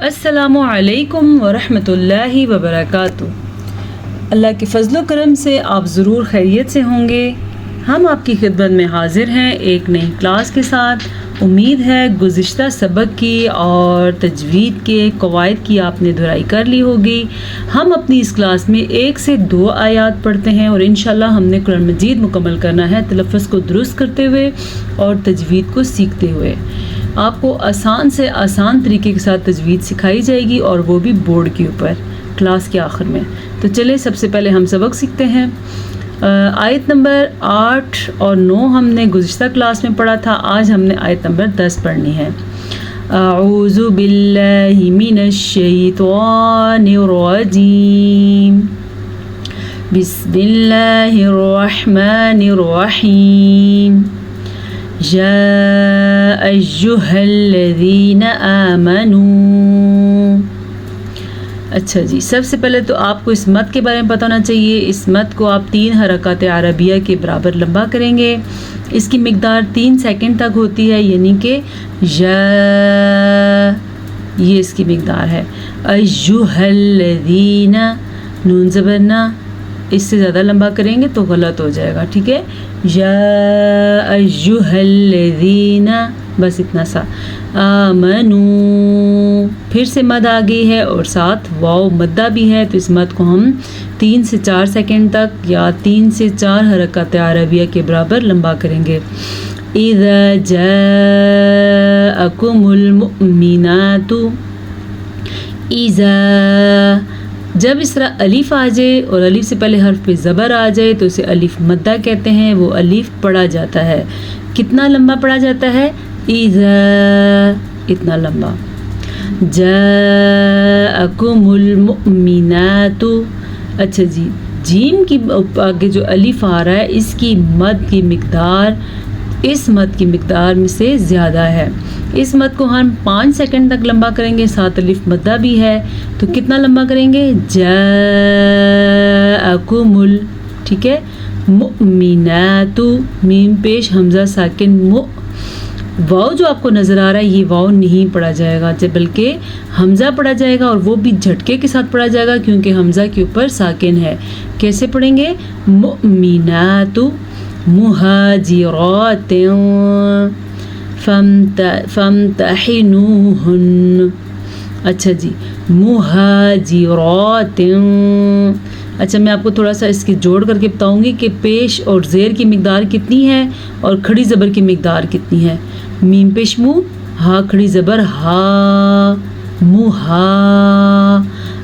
السلام علیکم ورحمۃ اللہ وبرکاتہ۔ اللہ کے فضل و کرم سے آپ ضرور خیریت سے ہوں گے۔ ہم آپ کی خدمت میں حاضر ہیں ایک نئی کلاس کے ساتھ۔ امید ہے گزشتہ سبق کی اور تجوید کے قواعد کی آپ نے دہرائی کر لی ہوگی۔ ہم اپنی اس کلاس میں 1 سے 2 آیات پڑھتے ہیں اور انشاءاللہ ہم نے قرآن مجید مکمل کرنا ہے تلفظ کو درست کرتے ہوئے اور تجوید کو سیکھتے ہوئے۔ آپ کو آسان سے آسان طریقے کے ساتھ تجوید سکھائی جائے گی اور وہ بھی بورڈ کے اوپر کلاس کے آخر میں۔ تو چلیں سب سے پہلے ہم سبق سیکھتے ہیں۔ آیت نمبر 8 اور 9 ہم نے گزشتہ کلاس میں پڑھا تھا، آج ہم نے آیت نمبر 10 پڑھنی ہے۔ اعوذ باللہ من الشیطان الرجیم، بسم اللہ الرحمن الرحیم، یا ایہا الذین آمنوا۔ اچھا جی، سب سے پہلے تو آپ کو اس مد کے بارے میں پتہ ہونا چاہیے۔ اس مد کو آپ 3 حرکات عربیہ کے برابر لمبا کریں گے۔ اس کی مقدار 3 سیکنڈ تک ہوتی ہے، یعنی کہ یا، یہ اس کی مقدار ہے۔ ایہا الذین، نون زبر نہ، اس سے زیادہ لمبا کریں گے تو غلط ہو جائے گا، ٹھیک ہے۔ یا ایہا الذین، بس اتنا سا۔ آمنو، پھر سے مد آ گئی ہے اور ساتھ واو مدہ بھی ہے، تو اس مد کو ہم 3 سے 4 سیکنڈ تک یا 3 سے 4 حرکات عربیہ کے برابر لمبا کریں گے۔ اذا جاءکم المؤمنات، اذا، جب اس طرح الف آ جائے اور الف سے پہلے حرف پہ زبر آ جائے تو اسے الف مدہ کہتے ہیں، وہ الف پڑھا جاتا ہے۔ کتنا لمبا پڑھا جاتا ہے؟ اذا، اتنا لمبا۔ جاءکم المؤمنات، اچھا جی، جیم کی آگے جو الف آ رہا ہے اس کی مد کی مقدار اس مد کی مقدار میں سے زیادہ ہے۔ اس مد کو ہم 5 سیکنڈ تک لمبا کریں گے، ساتھ الف مدہ بھی ہے، تو کتنا لمبا کریں گے؟ جاءکم ال، ٹھیک ہے، مؤمنات، میم پیش حمزہ ساکن، واو جو آپ کو نظر آ رہا ہے یہ واو نہیں پڑھا جائے گا، بلکہ حمزہ پڑھا جائے گا اور وہ بھی جھٹکے کے ساتھ پڑھا جائے گا کیونکہ حمزہ کے اوپر ساکن ہے۔ کیسے پڑھیں گے؟ مؤمنات، مہاجرات، فامتحنوہن، اچھا جی، مہاجرات۔ اچھا، میں آپ کو تھوڑا سا اس کی جوڑ کر کے بتاؤں گی کہ پیش اور زیر کی مقدار کتنی ہے اور کھڑی زبر کی مقدار کتنی ہے۔ میم پیش مو، ہا کھڑی زبر ہا، موہا۔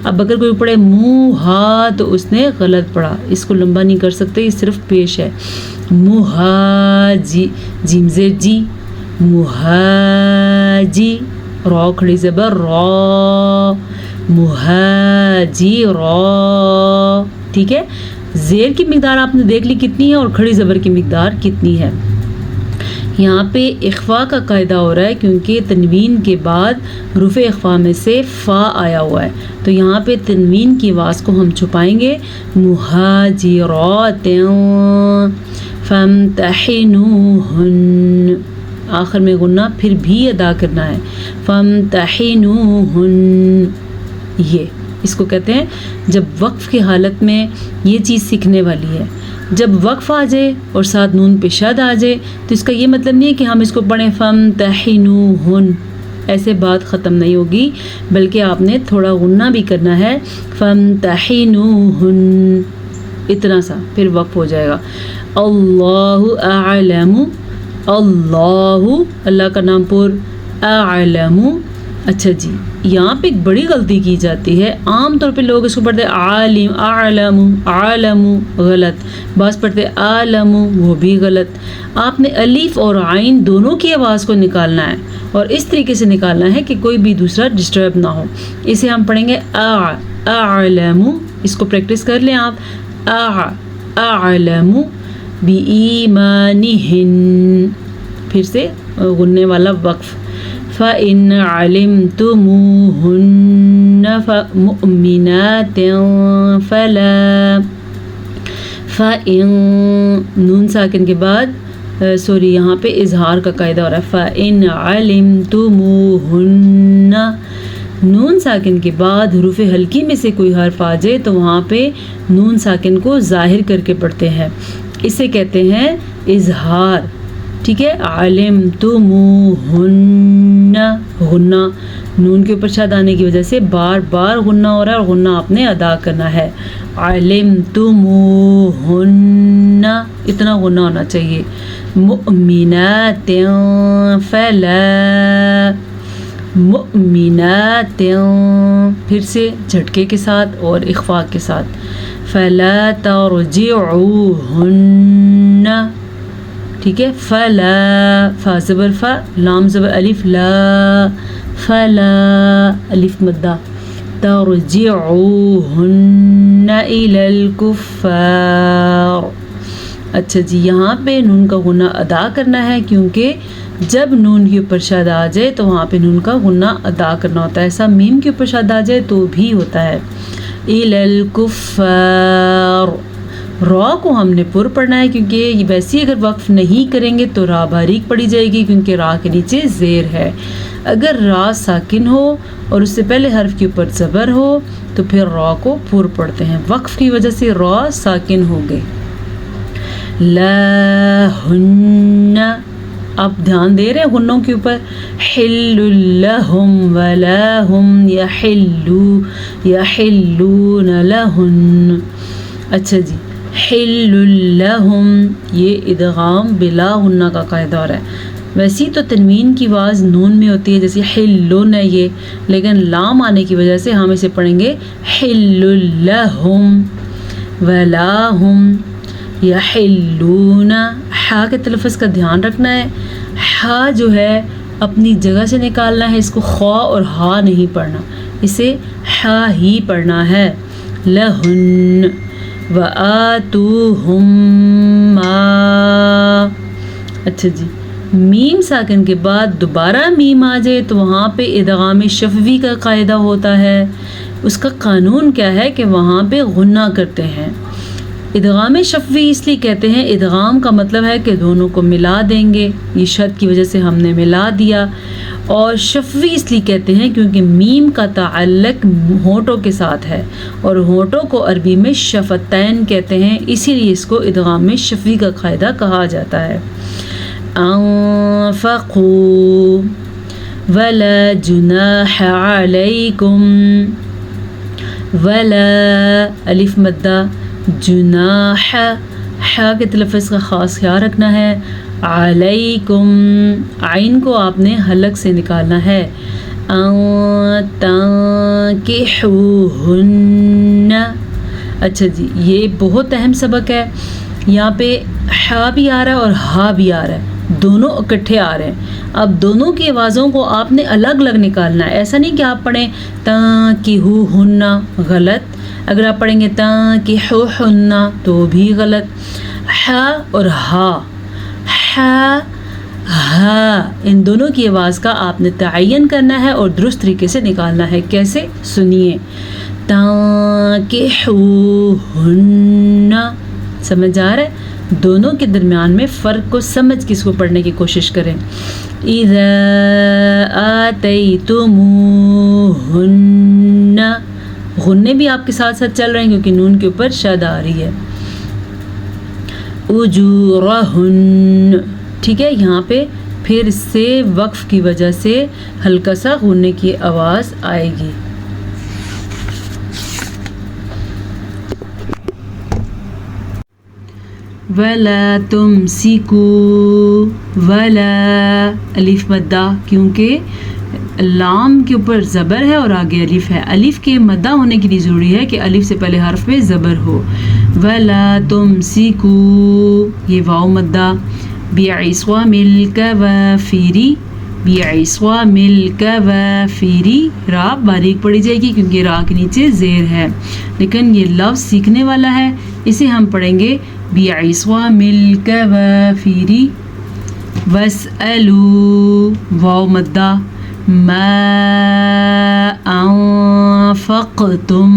اب اگر کوئی پڑھے منہ ہا تو اس نے غلط پڑھا، اس کو لمبا نہیں کر سکتے، یہ صرف پیش ہے۔ مہاجی، جیم زیر جی، مہاجی، را کھڑی زبر را، مہاجی را، ٹھیک ہے۔ زیر کی مقدار آپ نے دیکھ لی کتنی ہے اور کھڑی زبر کی مقدار کتنی ہے۔ یہاں پہ اخفاء کا قاعدہ ہو رہا ہے کیونکہ تنوین کے بعد حروف اخفاء میں سے فا آیا ہوا ہے، تو یہاں پہ تنوین کی آواز کو ہم چھپائیں گے۔ مہاجرات، فامتحنوہن، آخر میں غنہ پھر بھی ادا کرنا ہے۔ فامتحنوہن، یہ اس کو کہتے ہیں جب وقف کی حالت میں یہ چیز سیکھنے والی ہے۔ جب وقف آ جائے اور ساتھ نون پہ شد آ جائے تو اس کا یہ مطلب نہیں ہے کہ ہم اس کو پڑھیں فامتحنوہن، ایسے بات ختم نہیں ہوگی، بلکہ آپ نے تھوڑا غنہ بھی کرنا ہے۔ فامتحنوہن، اتنا سا، پھر وقف ہو جائے گا۔ اللہ اعلم، اللہ، اللہ کا نام پر، اعلم، اچھا جی، یہاں پہ ایک بڑی غلطی کی جاتی ہے۔ عام طور پہ لوگ اس کو پڑھتے عالم، اعلم، عالم، غلط، بعض پڑھتے عالم، وہ بھی غلط۔ آپ نے الف اور عین دونوں کی آواز کو نکالنا ہے اور اس طریقے سے نکالنا ہے کہ کوئی بھی دوسرا ڈسٹرب نہ ہو۔ اسے ہم پڑھیں گے اعلم، اس کو پریکٹس کر لیں آپ۔ اعلم بِایمانہن، پھر سے غننے والا وقف۔ فَإِنْ عَلِمْتُمُوهُنَّ مُؤْمِنَاتٍ فَلَا، فَإِنْ، نون ساکن کے بعد سوری یہاں پہ اظہار کا قاعدہ ہو رہا ہے۔ فَإِنْ عَلِمْتُمُوهُنَّ، نون ساکن کے بعد حروف حلقی میں سے کوئی حرف آ جائے تو وہاں پہ نون ساکن کو ظاہر کر کے پڑھتے ہیں، اسے کہتے ہیں اظہار، ٹھیک ہے۔ علمتموہن، غنہ نون کے اوپر شد آنے کی وجہ سے بار بار غنہ ہو رہا ہے اور غنہ آپ نے ادا کرنا ہے۔ علمتموہن، اتنا غنہ ہونا چاہیے۔ مؤمنات فلا، مؤمنات، پھر سے جھٹکے کے ساتھ اور اخفاء کے ساتھ، فلا ترجعوہن، ٹھیک ہے۔ فلا، فا زبر فا، لام زبر الف لا، فلا الف مدہ، ترجعوہن الی الکفار۔ اچھا جی، یہاں پہ نون کا غنہ ادا کرنا ہے کیونکہ جب نون کے اوپر شد آ جائے تو وہاں پہ نون کا غنہ ادا کرنا ہوتا ہے، ایسا میم کے اوپر شد آ جائے تو بھی ہوتا ہے۔ الی الکفار، را کو ہم نے پر پڑھنا ہے کیونکہ ویسے اگر وقف نہیں کریں گے تو را باریک پڑھی جائے گی کیونکہ را کے نیچے زیر ہے۔ اگر را ساکن ہو اور اس سے پہلے حرف کے اوپر زبر ہو تو پھر را کو پر پڑھتے ہیں، وقف کی وجہ سے را ساکن ہو گئے۔ لا ہن، آپ دھیان دے رہے ہیں غنوں کے اوپر، حل لہم ولا ہم یحلون لہن۔ اچھا جی، حل لہم، یہ ادغام بلا غنہ کا قاعدہ ہو رہا ہے۔ ویسے تو تنوین کی آواز نون میں ہوتی ہے جیسے حلن ہے یہ، لیکن لام آنے کی وجہ سے ہم اسے پڑھیں گے حل لہم ولا ہم یحلون۔ ہا کے تلفظ کا دھیان رکھنا ہے، ہا جو ہے اپنی جگہ سے نکالنا ہے، اس کو خوا اور ہا نہیں پڑھنا، اسے ہا ہی پڑھنا ہے۔ لہن وآتوہم ما، اچھا جی، میم ساکن کے بعد دوبارہ میم آ جائے تو وہاں پہ ادغام شفوی کا قاعدہ ہوتا ہے۔ اس کا قانون کیا ہے کہ وہاں پہ غنہ کرتے ہیں۔ ادغام شفوی اس لیے کہتے ہیں، ادغام کا مطلب ہے کہ دونوں کو ملا دیں گے، یہ شد کی وجہ سے ہم نے ملا دیا، اور شفوی اس لیے کہتے ہیں کیونکہ میم کا تعلق ہونٹوں کے ساتھ ہے اور ہونٹوں کو عربی میں شفتین کہتے ہیں، اسی لیے اس کو ادغام شفوی کا قاعدہ کہا جاتا ہے۔ انفقوا ولا جناح علیکم، ولا الف مدہ، جناح، حا کے تلفظ کا خاص خیال رکھنا ہے، علیکم، عین کو آپ نے حلق سے نکالنا ہے۔ ان تنکحوہن، اچھا جی، یہ بہت اہم سبق ہے، یہاں پہ حا بھی آ رہا ہے اور ہا بھی آ رہا ہے، دونوں اکٹھے آ رہے ہیں۔ اب دونوں کی آوازوں کو آپ نے الگ الگ نکالنا ہے، ایسا نہیں کہ آپ پڑھیں تنکحوہن، غلط۔ اگر آپ پڑھیں گے تنکحوہن تو بھی غلط۔ ہا اور ہا، ہا ہا، ان دونوں کی آواز کا آپ نے تعین کرنا ہے اور درست طریقے سے نکالنا ہے۔ کیسے؟ سنیے، تنکحوہن، سمجھ آ رہا ہے؟ دونوں کے درمیان میں فرق کو سمجھ کے اس کو پڑھنے کی کوشش کریں۔ اذا آتیتموہن، غنّے بھی آپ کے ساتھ ساتھ چل رہے ہیں کیونکہ نون کے اوپر شد آ رہی ہے۔ اجورہن، ٹھیک ہے، یہاں پہ پھر اس سے وقف کی وجہ سے ہلکا سا غنّے کی آواز آئے گی۔ ولا تمسکوا، ولا الف مدہ، کیونکہ لام کے اوپر زبر ہے اور آگے الف ہے، الف کے مدہ ہونے کے لیے ضروری ہے کہ الف سے پہلے حرف پہ زبر ہو۔ ولا تمسکوا، یہ واو مدہ، بعصام الکوافر، بعصام الکوافر، را باریک پڑھی جائے گی کیونکہ را کے نیچے زیر ہے، لیکن یہ لفظ سیکھنے والا ہے، اسے ہم پڑھیں گے بعصام الکوافر۔ واسألوا، واو مدہ، ما انفقتم،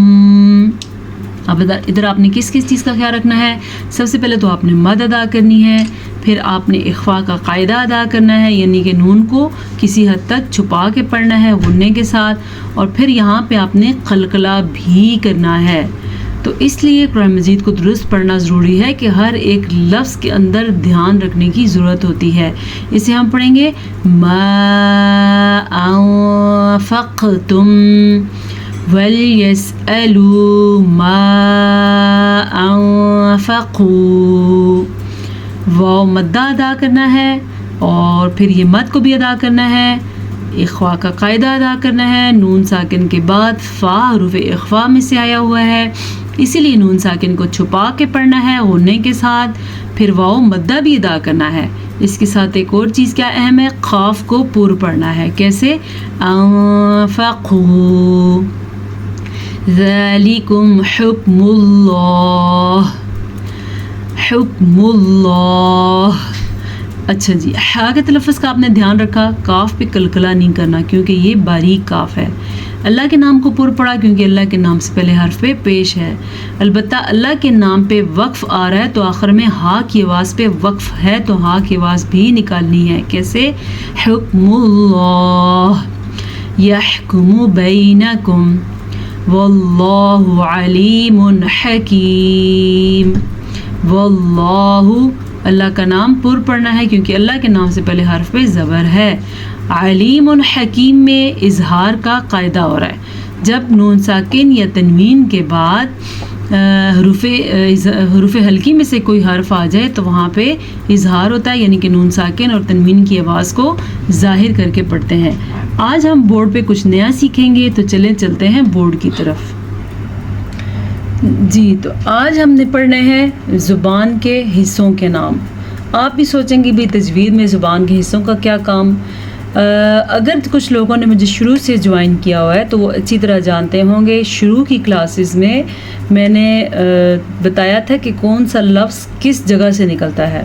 اب ادھر آپ نے کس کس چیز کا خیال رکھنا ہے؟ سب سے پہلے تو آپ نے مد ادا کرنی ہے، پھر آپ نے اخفا کا قاعدہ ادا کرنا ہے، یعنی کہ نون کو کسی حد تک چھپا کے پڑھنا ہے غنّے کے ساتھ، اور پھر یہاں پہ آپ نے قلقلہ بھی کرنا ہے۔ تو اس لیے قرآن مجید کو درست پڑھنا ضروری ہے کہ ہر ایک لفظ کے اندر دھیان رکھنے کی ضرورت ہوتی ہے۔ اسے ہم پڑھیں گے ما انفقتم وَلْيَسْأَلُوا مَا أَنفَقُوا، واو مدہ ادا کرنا ہے اور پھر یہ مد کو بھی ادا کرنا ہے، اخفا کا قاعدہ ادا کرنا ہے۔ نون ساکن کے بعد فا حروف اخفا میں سے آیا ہوا ہے، اسی لیے نون ساکن کو چھپا کے پڑھنا ہے غنّے کے ساتھ، پھر واو مدہ بھی ادا کرنا ہے۔ اس کے ساتھ ایک اور چیز کیا اہم ہے، قاف کو پور پڑھنا ہے۔ کیسے؟ انفقوا، ذالکم حکم اللہ، حکم اللہ۔ اچھا جی، ہا کے تلفظ کا آپ نے دھیان رکھا، کاف پہ قلقلہ نہیں کرنا کیونکہ یہ باریک کاف ہے۔ اللہ کے نام کو پر پڑا کیونکہ اللہ کے نام سے پہلے حرف پہ پیش ہے۔ البتہ اللہ کے نام پہ وقف آ رہا ہے تو آخر میں ہا کی آواز پہ وقف ہے تو ہا کی آواز بھی نکالنی ہے۔ کیسے؟ حکم اللہ یحکم بینکم واللہ علیم حکیم۔ واللہ، اللہ کا نام پر پڑھنا ہے کیونکہ اللہ کے نام سے پہلے حرف پہ زبر ہے۔ علیم حکیم میں اظہار کا قاعدہ ہو رہا ہے، جب نون ساکن یا تنوین کے بعد حروف حلقی میں سے کوئی حرف آ جائے تو وہاں پہ اظہار ہوتا ہے، یعنی کہ نون ساکن اور تنوین کی آواز کو ظاہر کر کے پڑھتے ہیں۔ آج ہم بورڈ پہ کچھ نیا سیکھیں گے، تو چلتے ہیں بورڈ کی طرف۔ جی، تو آج ہم نے پڑھنے ہیں زبان کے حصوں کے نام۔ آپ بھی سوچیں گے بھی تجوید میں زبان کے حصوں کا کیا کام؟ اگر کچھ لوگوں نے مجھے شروع سے جوائن کیا ہوا ہے تو وہ اچھی طرح جانتے ہوں گے، شروع کی کلاسز میں نے بتایا تھا کہ کون سا لفظ کس جگہ سے نکلتا ہے۔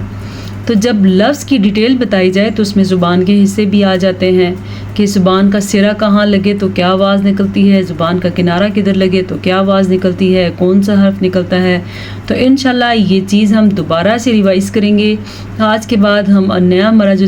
تو جب لفظ کی ڈیٹیل بتائی جائے تو اس میں زبان کے حصے بھی آ جاتے ہیں کہ زبان کا سرا کہاں لگے تو کیا آواز نکلتی ہے، زبان کا کنارہ کدھر لگے تو کیا آواز نکلتی ہے، کون سا حرف نکلتا ہے۔ تو انشاءاللہ یہ چیز ہم دوبارہ سے ریوائز کریں گے۔ آج کے بعد ہم نیا ہمارا جو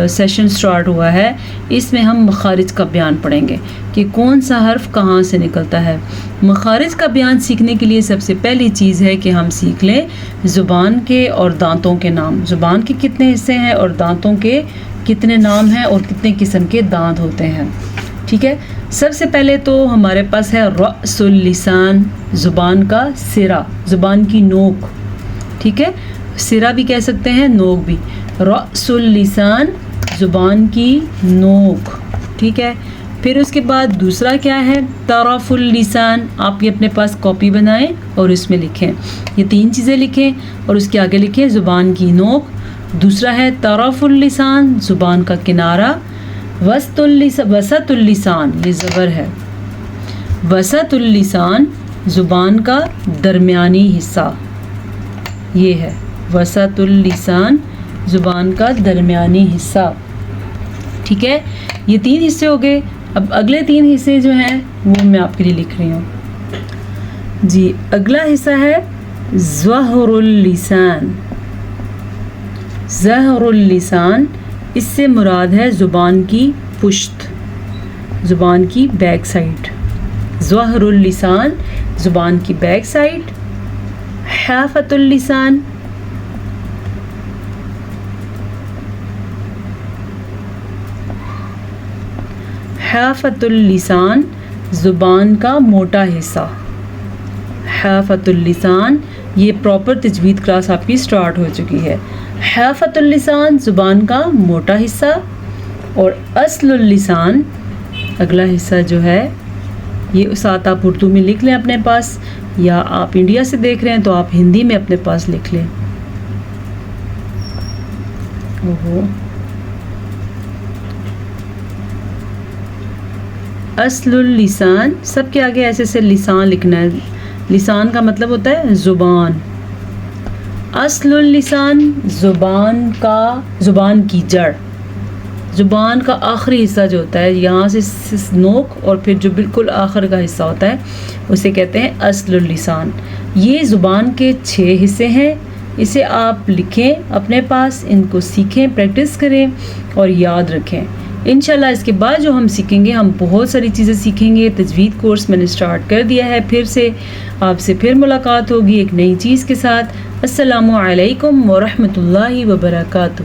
سیشن سٹارٹ ہوا ہے اس میں ہم مخارج کا بیان پڑھیں گے کہ کون سا حرف کہاں سے نکلتا ہے۔ مخارج کا بیان سیکھنے کے لیے سب سے پہلی چیز ہے کہ ہم سیکھ لیں زبان کے اور دانتوں کے نام، زبان کے کتنے حصے ہیں اور دانتوں کے کتنے نام ہیں اور کتنے قسم کے دانت ہوتے ہیں۔ ٹھیک ہے، سب سے پہلے تو ہمارے پاس ہے رأس اللسان، زبان کا سرا، زبان کی نوک۔ ٹھیک ہے، سرا بھی کہہ سکتے ہیں، نوک بھی۔ رأس اللسان، زبان کی نوک۔ ٹھیک ہے، پھر اس کے بعد دوسرا کیا ہے، طرف اللسان۔ آپ یہ اپنے پاس کاپی بنائیں اور اس میں لکھیں، یہ تین چیزیں لکھیں اور اس کے آگے لکھیں زبان کی نوک۔ دوسرا ہے طرف اللسان، زبان کا کنارہ۔ وسط اللسان، یہ زبر ہے، وسط اللسان، زبان کا درمیانی حصہ، یہ ہے وسط اللسان، زبان کا درمیانی حصہ۔ ٹھیک ہے، یہ تین حصے ہو گئے۔ اب اگلے تین حصے جو ہیں وہ میں آپ کے لیے لکھ رہی ہوں۔ جی، اگلا حصہ ہے ظہر اللسان۔ ظہر اللسان، اس سے مراد ہے زبان کی پشت، زبان کی بیک سائڈ۔ ظہر اللسان، زبان کی بیک سائڈ۔ حافۃ اللسان، حافۃ اللسان، زبان کا موٹا حصہ۔ حافۃ اللسان، یہ پراپر تجوید کلاس آپ کی سٹارٹ ہو چکی ہے۔ حافۃ اللسان، زبان کا موٹا حصہ۔ اور اصل اللسان، اگلا حصہ جو ہے یہ ساتھ آپ اردو میں لکھ لیں اپنے پاس، یا آپ انڈیا سے دیکھ رہے ہیں تو آپ ہندی میں اپنے پاس لکھ لیں۔ اصل اللسان، سب کے آگے ایسے سے لسان لکھنا ہے۔ لسان کا مطلب ہوتا ہے زبان۔ اصل اللسان، زبان کی جڑ، زبان کا آخری حصہ جو ہوتا ہے، یہاں سے نوک اور پھر جو بالکل آخر کا حصہ ہوتا ہے اسے کہتے ہیں اصل اللسان۔ یہ زبان کے 6 حصے ہیں، اسے آپ لکھیں اپنے پاس، ان کو سیکھیں، پریکٹس کریں اور یاد رکھیں۔ انشاءاللہ اس کے بعد جو ہم سیکھیں گے، ہم بہت ساری چیزیں سیکھیں گے۔ تجوید کورس میں نے سٹارٹ کر دیا ہے، پھر سے آپ سے پھر ملاقات ہوگی ایک نئی چیز کے ساتھ۔ السلام علیکم ورحمۃ اللہ وبرکاتہ۔